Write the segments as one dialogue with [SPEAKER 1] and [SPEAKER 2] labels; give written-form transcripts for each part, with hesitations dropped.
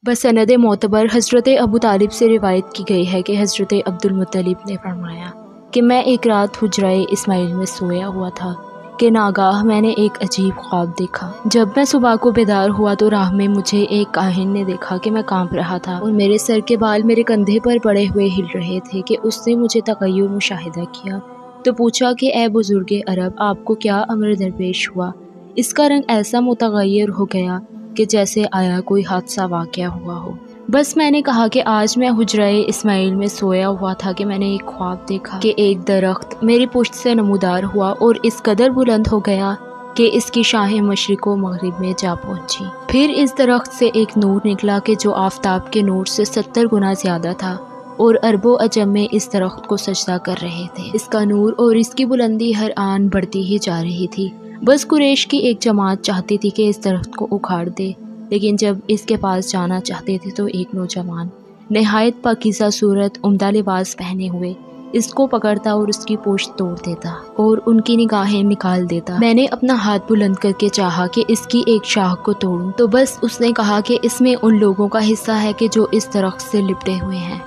[SPEAKER 1] بسند معتبر حضرت ابو طالب سے روایت کی گئی ہے کہ حضرت عبدالمطلب نے فرمایا کہ میں ایک رات حجرۂ اسماعیل میں سویا ہوا تھا کہ ناگاہ میں نے ایک عجیب خواب دیکھا۔ جب میں صبح کو بیدار ہوا تو راہ میں مجھے ایک کاہن نے دیکھا کہ میں کانپ رہا تھا اور میرے سر کے بال میرے کندھے پر پڑے ہوئے ہل رہے تھے کہ اس نے مجھے تغیر مشاہدہ کیا تو پوچھا کہ اے بزرگ عرب، آپ کو کیا امر درپیش ہوا؟ اس کا رنگ ایسا متغیر ہو گیا کہ جیسے آیا کوئی حادثہ واقع ہوا ہو۔ بس میں نے کہا کہ آج میں حجرۂ اسماعیل میں سویا ہوا تھا کہ میں نے ایک خواب دیکھا کہ ایک درخت میری پشت سے نمودار ہوا اور اس قدر بلند ہو گیا کہ اس کی شاخیں مشرق و مغرب میں جا پہنچی۔ پھر اس درخت سے ایک نور نکلا کہ جو آفتاب کے نور سے 70 گنا زیادہ تھا اور عرب و عجم میں اس درخت کو سجدہ کر رہے تھے۔ اس کا نور اور اس کی بلندی ہر آن بڑھتی ہی جا رہی تھی۔ بس قریش کی ایک جماعت چاہتی تھی کہ اس درخت کو اکھاڑ دے، لیکن جب اس کے پاس جانا چاہتے تھے تو ایک نوجوان نہایت پاکیزہ صورت، عمدہ لباس پہنے ہوئے اس کو پکڑتا اور اس کی پوچھ توڑ دیتا اور ان کی نگاہیں نکال دیتا۔ میں نے اپنا ہاتھ بلند کر کے چاہا کہ اس کی ایک شاخ کو توڑوں تو بس اس نے کہا کہ اس میں ان لوگوں کا حصہ ہے کہ جو اس درخت سے لپٹے ہوئے ہیں۔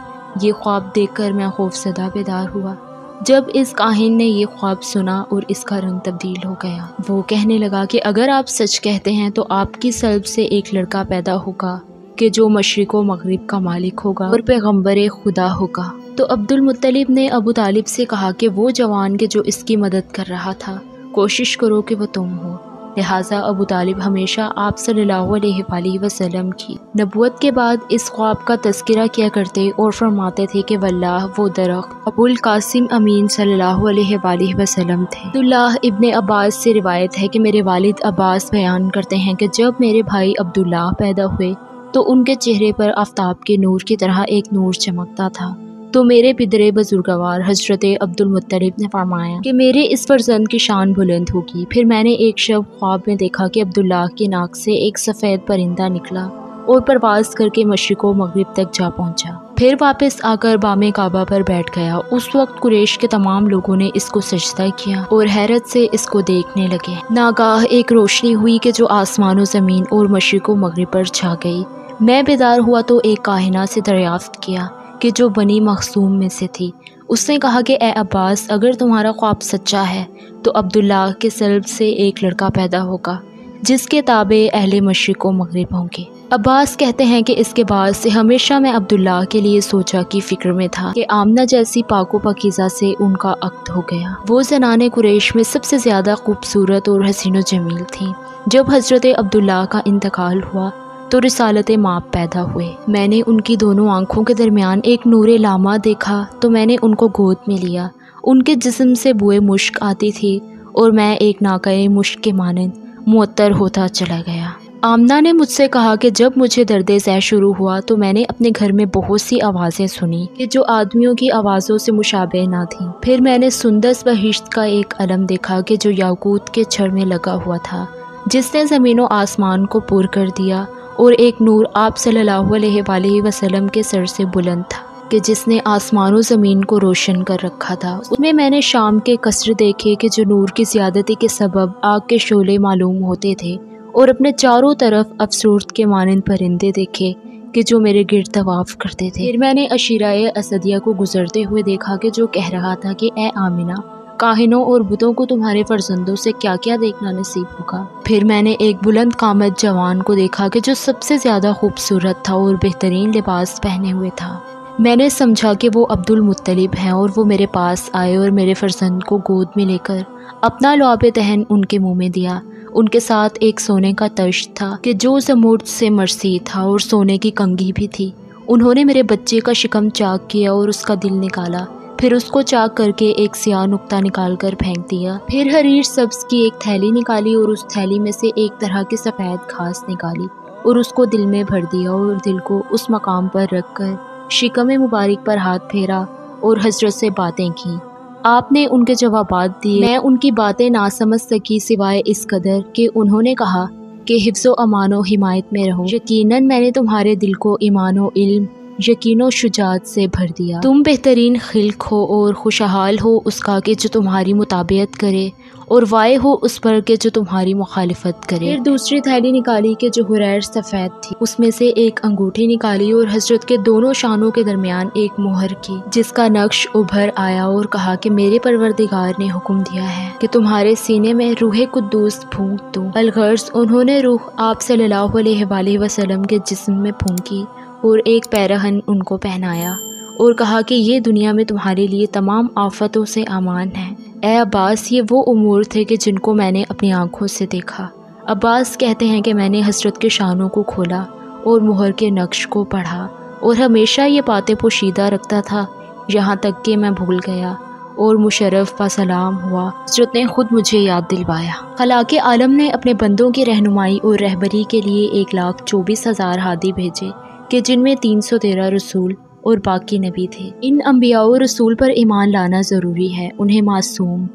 [SPEAKER 1] یہ خواب دیکھ کر میں خوفزدہ بیدار ہوا۔ جب اس کاہن نے یہ خواب سنا اور اس کا رنگ تبدیل ہو گیا، وہ کہنے لگا کہ اگر آپ سچ کہتے ہیں تو آپ کی سلب سے ایک لڑکا پیدا ہوگا کہ جو مشرق و مغرب کا مالک ہوگا اور پیغمبر خدا ہوگا۔ تو عبدالمطلب نے ابو طالب سے کہا کہ وہ جوان کہ جو اس کی مدد کر رہا تھا، کوشش کرو کہ وہ تم ہو۔ لہٰذا ابو طالب ہمیشہ آپ صلی اللہ علیہ وآلہ وسلم کی نبوت کے بعد اس خواب کا تذکرہ کیا کرتے اور فرماتے تھے کہ واللہ وہ درخت ابو القاسم امین صلی اللہ علیہ وآلہ وسلم تھے۔ عبداللہ ابن عباس سے روایت ہے کہ میرے والد عباس بیان کرتے ہیں کہ جب میرے بھائی عبداللہ پیدا ہوئے تو ان کے چہرے پر آفتاب کے نور کی طرح ایک نور چمکتا تھا، تو میرے پدر بزرگوار حضرت عبدالمطلب نے فرمایا کہ میرے اس فرزند کی شان بلند ہوگی۔ پھر میں نے ایک شب خواب میں دیکھا کہ عبداللہ کی ناک سے ایک سفید پرندہ نکلا اور پرواز کر کے مشرق و مغرب تک جا پہنچا، پھر واپس آ کر بام کعبہ پر بیٹھ گیا۔ اس وقت قریش کے تمام لوگوں نے اس کو سجدہ کیا اور حیرت سے اس کو دیکھنے لگے۔ ناگاہ ایک روشنی ہوئی کہ جو آسمان و زمین اور مشرق و مغرب پر چھا گئی۔ میں بیدار ہوا تو ایک کاہنہ سے دریافت کیا کہ جو بنی مخزوم میں سے تھی۔ اس نے کہا کہ اے عباس، اگر تمہارا خواب سچا ہے تو عبداللہ کے سلب سے ایک لڑکا پیدا ہوگا جس کے تابع اہل مشرق و مغرب ہوں گے۔ عباس کہتے ہیں کہ اس کے بعد سے ہمیشہ میں عبداللہ کے لیے سوچا کی فکر میں تھا کہ آمنہ جیسی پاک و پاکیزہ سے ان کا عقد ہو گیا۔ وہ زنان قریش میں سب سے زیادہ خوبصورت اور حسین و جمیل تھیں۔ جب حضرت عبداللہ کا انتقال ہوا تو رسالت ماپ پیدا ہوئے۔ میں نے ان کی دونوں آنکھوں کے درمیان ایک نور لاما دیکھا تو میں نے ان کو گود میں لیا۔ ان کے جسم سے بوئے مشک آتی تھی اور میں ایک ناقہ مشک کے مانند معطر ہوتا چلا گیا۔ آمنہ نے مجھ سے کہا کہ جب مجھے درد ذہ شروع ہوا تو میں نے اپنے گھر میں بہت سی آوازیں سنی کہ جو آدمیوں کی آوازوں سے مشابہ نہ تھیں۔ پھر میں نے سندس بہشت کا ایک علم دیکھا کہ جو یاقوت کے چھڑ میں لگا ہوا تھا، جس نے زمین و آسمان کو پر کر دیا، اور ایک نور آپ صلی اللہ علیہ وآلہ وسلم کے سر سے بلند تھا کہ جس نے آسمان و زمین کو روشن کر رکھا تھا۔ اس میں نے شام کے قصر دیکھے کہ جو نور کی زیادتی کے سبب آگ کے شعلے معلوم ہوتے تھے، اور اپنے چاروں طرف افسرد کے مانند پرندے دیکھے کہ جو میرے گرد طواف کرتے تھے۔ پھر میں نے عشیرہ اسدیہ کو گزرتے ہوئے دیکھا کہ جو کہہ رہا تھا کہ اے آمنہ، کاہنوں اور بتوں کو تمہارے فرزندوں سے کیا کیا دیکھنا نصیب ہوگا۔ پھر میں نے ایک بلند قامت جوان کو دیکھا کہ جو سب سے زیادہ خوبصورت تھا اور بہترین لباس پہنے ہوئے تھا۔ میں نے سمجھا کہ وہ عبدالمطلب ہیں اور وہ میرے پاس آئے اور میرے فرزند کو گود میں لے کر اپنا لعاب دہن ان کے منہ میں دیا۔ ان کے ساتھ ایک سونے کا تشت تھا کہ جو زمرد سے مرصع تھا اور سونے کی کنگھی بھی تھی۔ انہوں نے میرے بچے کا شکم چاک کیا اور اس کا دل نکالا، پھر اس کو چاک کر کے ایک سیاہ نقطہ نکال کر پھینک دیا۔ پھر حریر سبز کی ایک تھیلی نکالی اور اس تھیلی میں سے ایک طرح کی سفید گھاس نکالی اور اس کو دل میں بھر دیا اور دل کو اس مقام پر رکھ کر شکم مبارک پر ہاتھ پھیرا اور حضرت سے باتیں کی۔ آپ نے ان کے جوابات دیے۔ میں ان کی باتیں نہ سمجھ سکی سوائے اس قدر کہ انہوں نے کہا کہ حفظ و امان و حمایت میں رہو۔ یقیناً میں نے تمہارے دل کو ایمان و علم، یقین و شجاعت سے بھر دیا۔ تم بہترین خلق ہو اور خوشحال ہو اس کا کہ جو تمہاری مطابعت کرے اور وائے ہو اس پر کہ جو تمہاری مخالفت کرے۔ پھر دوسری تھیلی نکالی کہ جو حریر سفید تھی، اس میں سے ایک انگوٹھی نکالی اور حضرت کے دونوں شانوں کے درمیان ایک مہر کی، جس کا نقش ابھر آیا، اور کہا کہ میرے پروردگار نے حکم دیا ہے کہ تمہارے سینے میں روح قدوس پھونک دوں۔ الغرض انہوں نے روح آپ صلی اللہ علیہ وآلہ وسلم کے جسم میں پھونکی اور ایک پیرہن ان کو پہنایا اور کہا کہ یہ دنیا میں تمہارے لیے تمام آفتوں سے امان ہے۔ اے عباس، یہ وہ امور تھے کہ جن کو میں نے اپنی آنکھوں سے دیکھا۔ عباس کہتے ہیں کہ میں نے حضرت کے شانوں کو کھولا اور مہر کے نقش کو پڑھا اور ہمیشہ یہ باتیں پوشیدہ رکھتا تھا یہاں تک کہ میں بھول گیا اور مشرف و سلام ہوا۔ حضرت نے خود مجھے یاد دلوایا۔ خلاق عالم نے اپنے بندوں کی رہنمائی اور رہبری کے لیے 1,24,000 ہادی بھیجے کہ جن میں 313 رسول اور باقی نبی تھے۔ ان انبیاء و رسول پر ایمان لانا ضروری ہے، انہیں معصوم،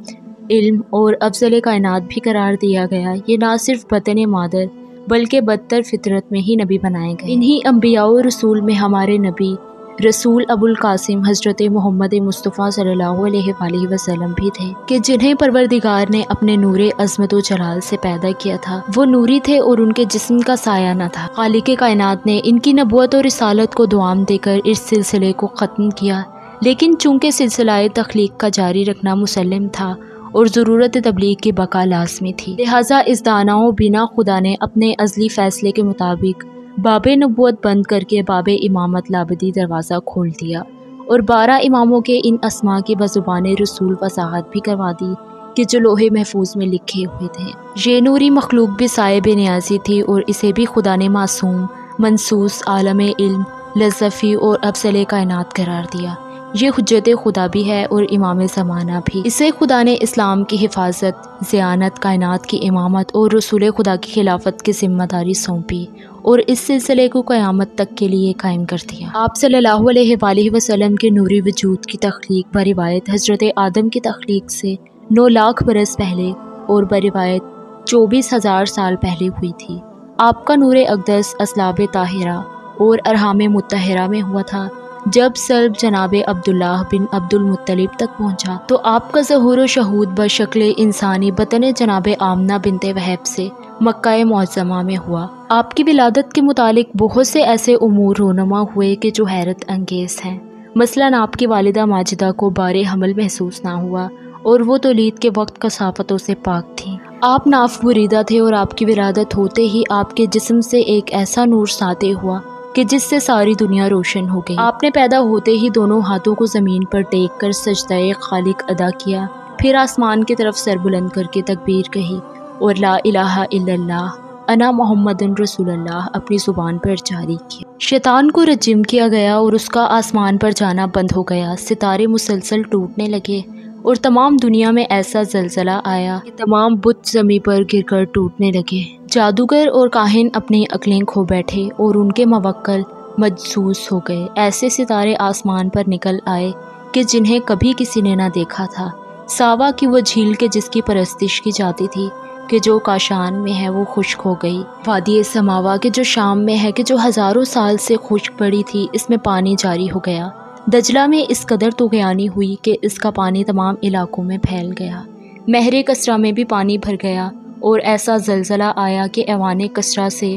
[SPEAKER 1] علم اور افضل کائنات بھی قرار دیا گیا۔ یہ نہ صرف بطن مادر بلکہ بدتر فطرت میں ہی نبی بنائے گئے۔ انہی انبیاء و رسول میں ہمارے نبی رسول ابو القاسم حضرت محمد مصطفیٰ صلی اللہ علیہ وآلہ وسلم بھی تھے کہ جنہیں پروردگار نے اپنے نور عظمت و جلال سے پیدا کیا تھا۔ وہ نوری تھے اور ان کے جسم کا سایہ نہ تھا۔ خالق کائنات نے ان کی نبوت اور رسالت کو دوام دے کر اس سلسلے کو ختم کیا، لیکن چونکہ سلسلہ تخلیق کا جاری رکھنا مسلم تھا اور ضرورت تبلیغ کی بقا لازمی تھی، لہٰذا اس دانا و بینا خدا نے اپنے ازلی فیصلے کے مطابق باب نبوت بند کر کے باب امامت لابدی دروازہ کھول دیا اور 12 اماموں کے ان اسماء کی بزبان رسول وضاحت بھی کروا دی کہ جو لوح محفوظ میں لکھے ہوئے تھے۔ یہ نوری مخلوق بھی صاحب نیازی تھی اور اسے بھی خدا نے معصوم، منصوص، عالم علم، لطفی اور افضل کائنات قرار دیا۔ یہ حجت خدا بھی ہے اور امام زمانہ بھی۔ اسے خدا نے اسلام کی حفاظت، ذیانت، کائنات کی امامت اور رسول خدا کی خلافت کی ذمہ داری سونپی اور اس سلسلے کو قیامت تک کے لیے قائم کر دیا۔ آپ صلی اللہ علیہ وآلہ وسلم کے نوری وجود کی تخلیق بروایت حضرت آدم کی تخلیق سے 9 لاکھ برس پہلے اور بروایت 24,000 سال پہلے ہوئی تھی۔ آپ کا نور اقدس اصلاب طاہرہ اور ارحام مطہرہ میں ہوا تھا۔ جب صلب جناب عبداللہ بن عبد المطلب تک پہنچا تو آپ کا ظہور و شہود بشکل انسانی بطن جناب آمنہ بنت وہب سے مکہ معظمہ میں ہوا۔ آپ کی ولادت کے متعلق بہت سے ایسے امور رونما ہوئے کہ جو حیرت انگیز ہیں۔ مثلاً آپ کی والدہ ماجدہ کو بار حمل محسوس نہ ہوا اور وہ تولید کے وقت کثافتوں سے پاک تھیں۔ آپ ناف بریدہ تھے اور آپ کی ولادت ہوتے ہی آپ کے جسم سے ایک ایسا نور ساطع ہوا کہ جس سے ساری دنیا روشن ہو گئی۔ آپ نے پیدا ہوتے ہی دونوں ہاتھوں کو زمین پر ٹیک کر سجدہ خالق ادا کیا، پھر آسمان کی طرف سر بلند کر کے تکبیر کہی اور لا الہ الا اللہ انا محمد رسول اللہ اپنی زبان پر جاری کیا۔ شیطان کو رجم کیا گیا اور اس کا آسمان پر جانا بند ہو گیا۔ ستارے مسلسل ٹوٹنے لگے اور تمام دنیا میں ایسا زلزلہ آیا کہ تمام بت زمین پر گر کر ٹوٹنے لگے۔ جادوگر اور کاہن اپنی عقلیں کھو بیٹھے اور ان کے موکل مجسوس ہو گئے۔ ایسے ستارے آسمان پر نکل آئے کہ جنہیں کبھی کسی نے نہ دیکھا تھا۔ ساوا کی وہ جھیل کے جس کی پرستش کی جاتی تھی کہ جو کاشان میں ہے وہ خشک ہو گئی۔ وادی سماوا کے جو شام میں ہے کہ جو ہزاروں سال سے خشک پڑی تھی، اس میں پانی جاری ہو گیا۔ دجلہ میں اس قدر طغیانی ہوئی کہ اس کا پانی تمام علاقوں میں پھیل گیا۔ مہر کسرا میں بھی پانی بھر گیا اور ایسا زلزلہ آیا کہ ایوان کسرا سے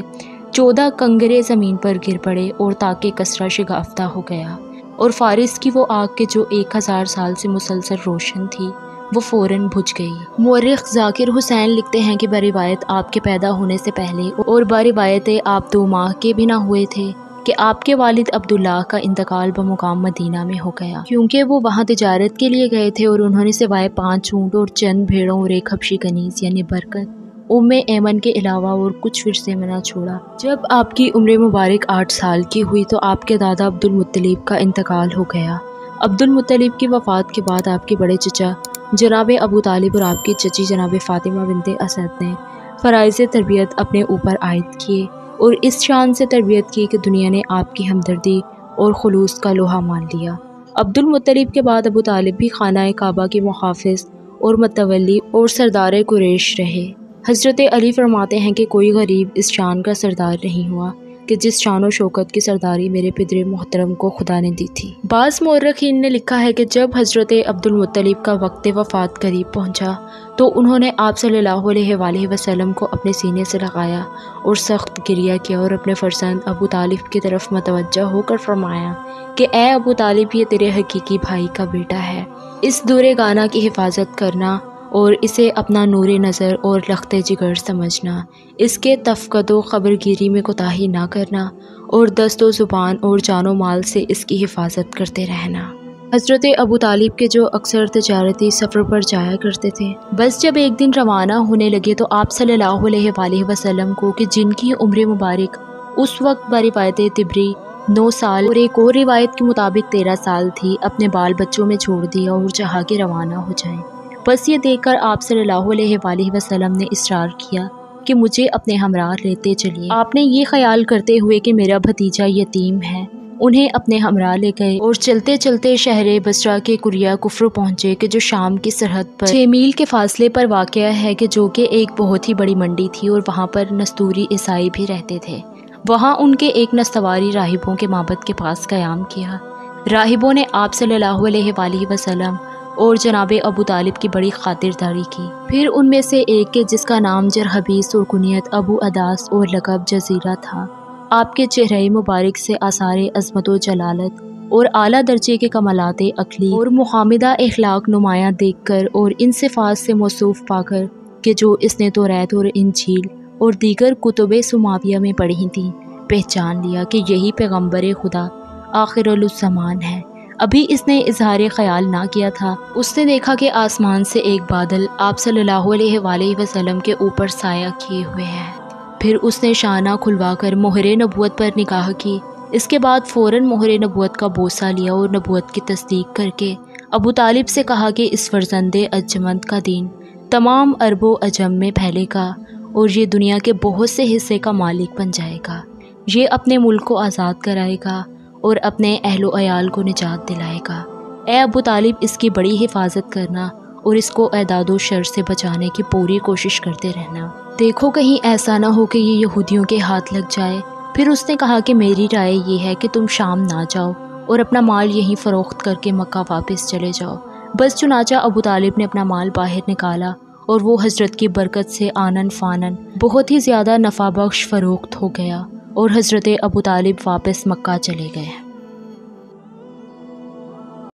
[SPEAKER 1] 14 کنگرے زمین پر گر پڑے اور تاکہ کسرا شگافتہ ہو گیا، اور فارس کی وہ آگ کہ جو 1000 سال سے مسلسل روشن تھی وہ فوراً بجھ گئی۔ مورخ ذاکر حسین لکھتے ہیں کہ بروایت آپ کے پیدا ہونے سے پہلے اور بروایت آپ 2 ماہ کے بھی نہ ہوئے تھے کہ آپ کے والد عبداللہ کا انتقال بمقام مدینہ میں ہو گیا، کیونکہ وہ وہاں تجارت کے لیے گئے تھے اور انہوں نے سوائے 5 اونٹ اور چند بھیڑوں اور ایک حبشی کنیز یعنی برکت ایمن کے علاوہ اور کچھ ورثے میں نہ چھوڑا۔ جب آپ کی عمر مبارک 8 سال کی ہوئی تو آپ کے دادا عبد المطلب کا انتقال ہو گیا۔ عبد المطلب کی وفات کے بعد آپ کے بڑے چچا جناب ابو طالب اور آپ کی چچی جناب فاطمہ بنت اسد نے فرائض تربیت اپنے اوپر عائد کیے اور اس شان سے تربیت کی کہ دنیا نے آپ کی ہمدردی اور خلوص کا لوہا مان لیا۔ عبد المطلب کے بعد ابو طالب بھی خانہ کعبہ کے محافظ اور متولی اور سردار قریش رہے۔ حضرت علی فرماتے ہیں کہ کوئی غریب اس شان کا سردار نہیں ہوا کہ جس شان و شوکت کی سرداری میرے پدر محترم کو خدا نے دی تھی۔ بعض مورخین نے لکھا ہے کہ جب حضرت عبدالمطلب کا وقت وفات قریب پہنچا تو انہوں نے آپ صلی اللہ علیہ وآلہ وسلم کو اپنے سینے سے لگایا اور سخت گریہ کیا اور اپنے فرزند ابو طالب کی طرف متوجہ ہو کر فرمایا کہ اے ابو طالب، یہ تیرے حقیقی بھائی کا بیٹا ہے، اس دور گانا کی حفاظت کرنا اور اسے اپنا نور نظر اور لخت جگر سمجھنا، اس کے تفقد و خبرگیری میں کوتاہی نہ کرنا اور دست و زبان اور جان و مال سے اس کی حفاظت کرتے رہنا۔ حضرت ابو طالب کے جو اکثر تجارتی سفر پر جایا کرتے تھے، بس جب ایک دن روانہ ہونے لگے تو آپ صلی اللہ علیہ وآلہ وسلم کو کہ جن کی عمر مبارک اس وقت بروایت طبری 9 سال اور ایک اور روایت کے مطابق 13 سال تھی، اپنے بال بچوں میں چھوڑ دیا اور چاہا کہ روانہ ہو جائیں۔ بس یہ دیکھ کر آپ صلی اللہ علیہ وآلہ وسلم نے اصرار کیا کہ مجھے اپنے ہمراہ لیتے چلیے۔ آپ نے یہ خیال کرتے ہوئے کہ میرا بھتیجا یتیم ہے، انہیں اپنے ہمراہ لے گئے اور چلتے چلتے شہر بصرہ کے قریہ کفر پہنچے کہ جو شام کی سرحد پر 6 میل کے فاصلے پر واقع ہے، کہ جو کہ ایک بہت ہی بڑی منڈی تھی اور وہاں پر نستوری عیسائی بھی رہتے تھے۔ وہاں ان کے ایک نستواری راہبوں کے معبد کے پاس قیام کیا۔ راہبوں نے آپ صلی اللہ علیہ وآلہ وسلم اور جناب ابو طالب کی بڑی خاطرداری کی۔ پھر ان میں سے ایک کے جس کا نام جرحبیس اور کنیت ابو اداس اور لقب جزیرہ تھا، آپ کے چہرہ مبارک سے آثار عظمت و جلالت اور اعلیٰ درجے کے کمالات عقلی اور محامدہ اخلاق نمایاں دیکھ کر اور ان صفات سے موصوف پا کر کہ جو اس نے توریت اور انجیل اور دیگر کتب سماویہ میں پڑھی تھیں، پہچان لیا کہ یہی پیغمبر خدا آخر الزمان ہے۔ ابھی اس نے اظہار خیال نہ کیا تھا، اس نے دیکھا کہ آسمان سے ایک بادل آپ صلی اللہ علیہ وآلہ وسلم کے اوپر سایہ کیے ہوئے ہیں۔ پھر اس نے شانہ کھلوا کر مہر نبوت پر نگاہ کی، اس کے بعد فوراً مہر نبوت کا بوسہ لیا اور نبوت کی تصدیق کر کے ابو طالب سے کہا کہ اس فرزند ارجمند کا دین تمام عرب و عجم میں پھیلے گا اور یہ دنیا کے بہت سے حصے کا مالک بن جائے گا، یہ اپنے ملک کو آزاد کرائے گا اور اپنے اہل و عیال کو نجات دلائے گا۔ اے ابو طالب، اس کی بڑی حفاظت کرنا اور اس کو اعداد و شر سے بچانے کی پوری کوشش کرتے رہنا، دیکھو کہیں ایسا نہ ہو کہ یہ یہودیوں کے ہاتھ لگ جائے۔ پھر اس نے کہا کہ میری رائے یہ ہے کہ تم شام نہ جاؤ اور اپنا مال یہیں فروخت کر کے مکہ واپس چلے جاؤ۔ بس چنانچہ ابو طالب نے اپنا مال باہر نکالا اور وہ حضرت کی برکت سے آنن فانن بہت ہی زیادہ نفع بخش فروخت ہو گیا اور حضرت ابو طالب واپس مکہ چلے گئے۔